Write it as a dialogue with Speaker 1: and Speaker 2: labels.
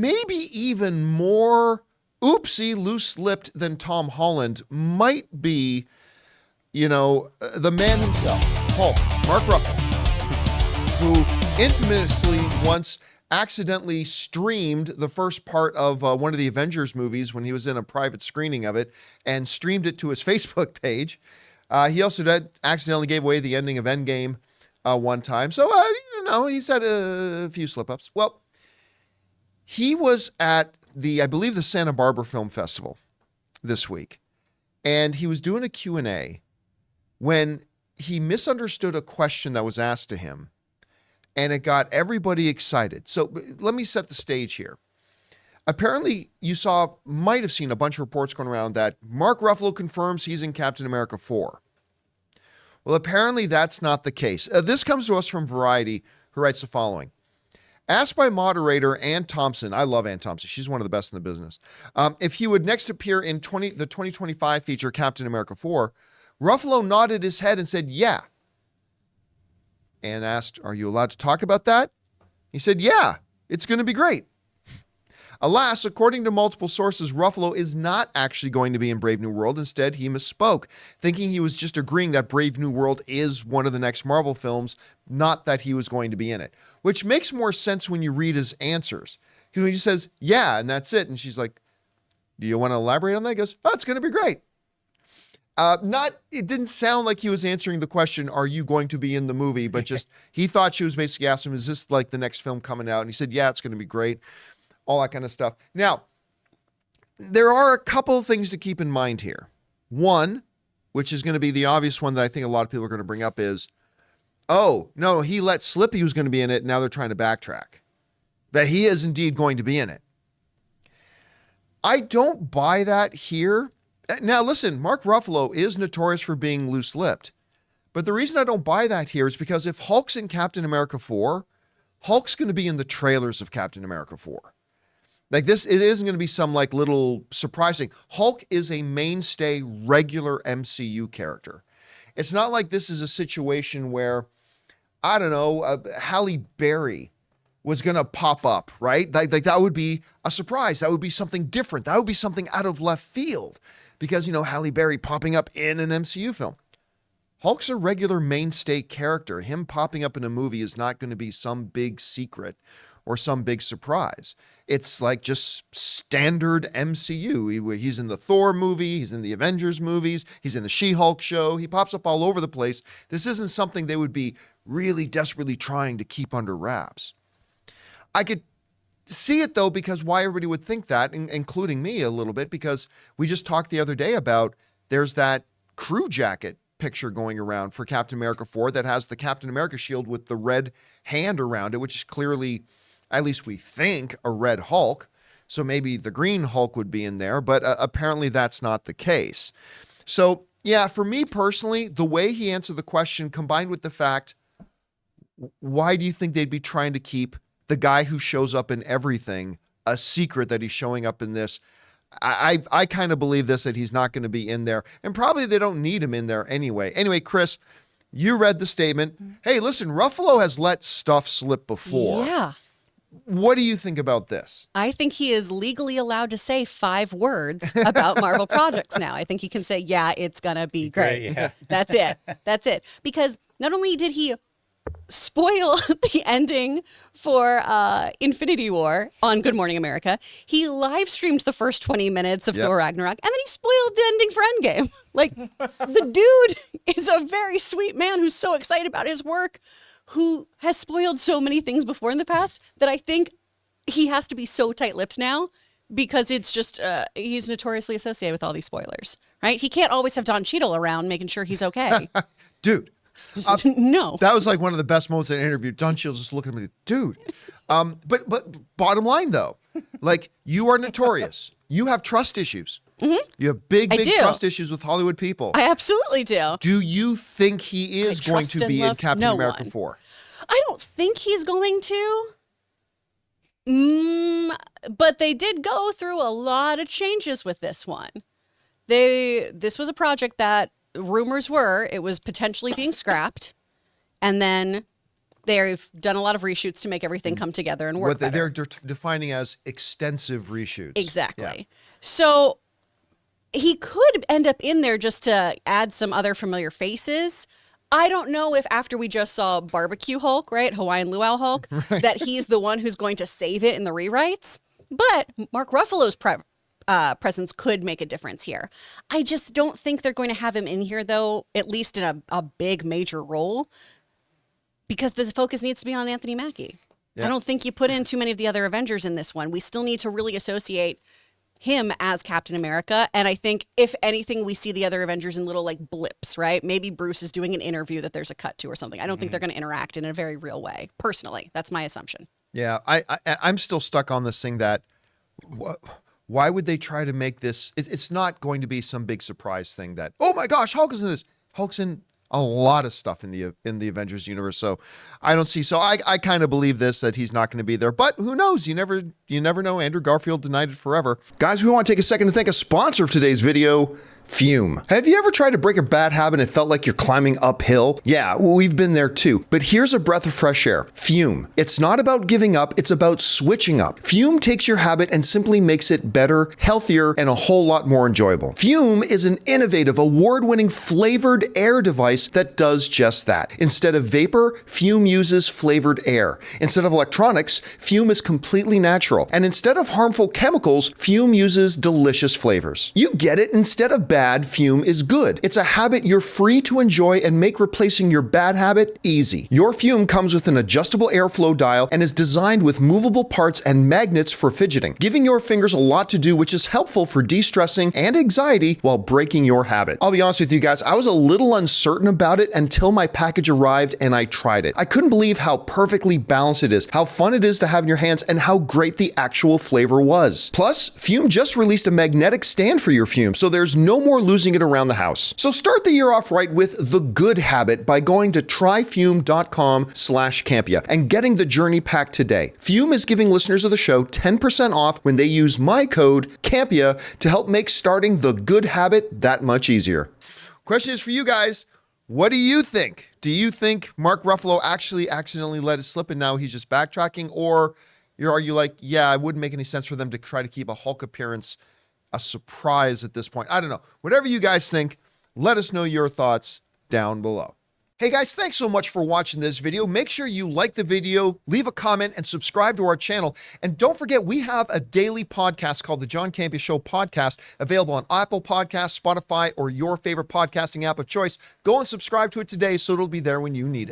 Speaker 1: maybe even more oopsie loose-lipped than Tom Holland might be, the man himself, Hulk, Mark Ruffalo, who infamously once accidentally streamed the first part of one of the Avengers movies when he was in a private screening of it and streamed it to his Facebook page. He also accidentally gave away the ending of Endgame one time. So, he's had a few slip-ups. Well, he was at I believe the Santa Barbara Film Festival this week, and he was doing a Q&A when he misunderstood a question that was asked to him, and it got everybody excited. So let me set the stage here. Apparently, might have seen a bunch of reports going around that Mark Ruffalo confirms he's in Captain America 4. Well, apparently that's not the case. This comes to us from Variety, who writes the following. Asked by moderator Ann Thompson, I love Ann Thompson, she's one of the best in the business, if he would next appear in the 2025 feature Captain America 4, Ruffalo nodded his head and said, yeah. Ann asked, are you allowed to talk about that? He said, yeah, it's going to be great. Alas, according to multiple sources, Ruffalo is not actually going to be in Brave New World. Instead, he misspoke, thinking he was just agreeing that Brave New World is one of the next Marvel films, not that he was going to be in it, which makes more sense when you read his answers. Because he says, yeah, and that's it. And she's like, do you want to elaborate on that? He goes, oh, it's going to be great. It didn't sound like he was answering the question, are you going to be in the movie? But just, he thought she was basically asking him, is this like the next film coming out? And he said, yeah, it's going to be great. All that kind of stuff. Now, there are a couple of things to keep in mind here. One, which is going to be the obvious one that I think a lot of people are going to bring up is, oh, no, he let slip he was going to be in it. Now they're trying to backtrack. That he is indeed going to be in it. I don't buy that here. Now, listen, Mark Ruffalo is notorious for being loose-lipped. But the reason I don't buy that here is because if Hulk's in Captain America 4, Hulk's going to be in the trailers of Captain America 4. Like this, it isn't going to be some like little surprising. Hulk is a mainstay, regular MCU character. It's not like this is a situation where, I don't know, Halle Berry was going to pop up, right? Like that would be a surprise. That would be something different. That would be something out of left field because, Halle Berry popping up in an MCU film. Hulk's a regular mainstay character. Him popping up in a movie is not going to be some big secret or some big surprise. It's like just standard MCU. He's in the Thor movie. He's in the Avengers movies. He's in the She-Hulk show. He pops up all over the place. This isn't something they would be really desperately trying to keep under wraps. I could see it, though, because why everybody would think that, including me a little bit, because we just talked the other day about there's that crew jacket picture going around for Captain America 4 that has the Captain America shield with the red hand around it, which is clearly, at least we think, a red Hulk. So maybe the green Hulk would be in there, but apparently that's not the case. So yeah, for me personally, the way he answered the question combined with the fact, why do you think they'd be trying to keep the guy who shows up in everything a secret that he's showing up in this? I kind of believe this, that he's not going to be in there. And probably they don't need him in there anyway. Anyway, Chris, you read the statement. Hey, listen, Ruffalo has let stuff slip before.
Speaker 2: Yeah.
Speaker 1: What do you think about this?
Speaker 2: I think he is legally allowed to say 5 words about Marvel projects now. I think he can say, yeah, it's going to be great.
Speaker 3: Yeah.
Speaker 2: That's it. That's it. Because not only did he spoil the ending for Infinity War on Good Morning America, he live streamed the first 20 minutes of Thor Ragnarok, and then he spoiled the ending for Endgame. Like, the dude is a very sweet man who's so excited about his work, who has spoiled so many things before in the past that I think he has to be so tight-lipped now because it's just, he's notoriously associated with all these spoilers, right? He can't always have Don Cheadle around making sure he's okay.
Speaker 1: Dude.
Speaker 2: No.
Speaker 1: That was like one of the best moments in an interview. Don Cheadle just looking at me, dude. But bottom line, though, like, you are notorious. You have trust issues. Mm-hmm. You have big trust issues with Hollywood people.
Speaker 2: I absolutely do.
Speaker 1: Do you think he is going to be in Captain America 4?
Speaker 2: I don't think he's going to. But they did go through a lot of changes with this one. This was a project that rumors were it was potentially being scrapped. And then They've done a lot of reshoots to make everything come together and work
Speaker 1: What
Speaker 2: better.
Speaker 1: they're defining as extensive reshoots.
Speaker 2: Exactly.
Speaker 1: Yeah.
Speaker 2: So he could end up in there just to add some other familiar faces. I don't know if after we just saw Barbecue Hulk, right, Hawaiian Luau Hulk, that he's the one who's going to save it in the rewrites. But Mark Ruffalo's presence could make a difference here. I just don't think they're going to have him in here, though, at least in a big major role, because the focus needs to be on Anthony Mackie.
Speaker 1: Yeah.
Speaker 2: I don't think you put in too many of the other Avengers in this one. We still need to really associate him as Captain America. And I think, if anything, we see the other Avengers in little like blips, right? Maybe Bruce is doing an interview that there's a cut to or something. I don't think they're going to interact in a very real way. Personally, that's my assumption.
Speaker 1: Yeah, I'm still stuck on this thing that why would they try to make this? It's not going to be some big surprise thing that, oh my gosh, Hulk is in this. Hulk's in a lot of stuff in the Avengers universe. So I don't see. So I kind of believe this, that he's not going to be there. But who knows? You never know. Andrew Garfield denied it forever. Guys, we want to take a second to thank a sponsor of today's video, Fume. Have you ever tried to break a bad habit and it felt like you're climbing uphill? Yeah, we've been there too. But here's a breath of fresh air. Fume. It's not about giving up, it's about switching up. Fume takes your habit and simply makes it better, healthier, and a whole lot more enjoyable. Fume is an innovative, award-winning flavored air device that does just that. Instead of vapor, Fume uses flavored air. Instead of electronics, Fume is completely natural. And instead of harmful chemicals, Fume uses delicious flavors. You get it. Instead of bad, Fume is good. It's a habit you're free to enjoy and make replacing your bad habit easy. Your Fume comes with an adjustable airflow dial and is designed with movable parts and magnets for fidgeting, giving your fingers a lot to do, which is helpful for de-stressing and anxiety while breaking your habit. I'll be honest with you guys, I was a little uncertain about it until my package arrived and I tried it. I couldn't believe how perfectly balanced it is, how fun it is to have in your hands, and how great the actual flavor was. Plus, Fume just released a magnetic stand for your Fume, so there's no more losing it around the house. So start the year off right with the good habit by going to tryfume.com/Campea and getting the journey pack today. Fume is giving listeners of the show 10% off when they use my code Campea to help make starting the good habit that much easier. Question is for you guys. What do you think? Do you think Mark Ruffalo actually accidentally let it slip and now he's just backtracking? Or are you like, yeah, it wouldn't make any sense for them to try to keep a Hulk appearance a surprise at this point? I don't know. Whatever you guys think, let us know your thoughts down below. Hey guys, thanks so much for watching this video. Make sure you like the video, leave a comment, and subscribe to our channel. And don't forget, we have a daily podcast called the John Campea Show podcast, available on Apple Podcasts, Spotify, or your favorite podcasting app of choice. Go and subscribe to it today so it'll be there when you need it.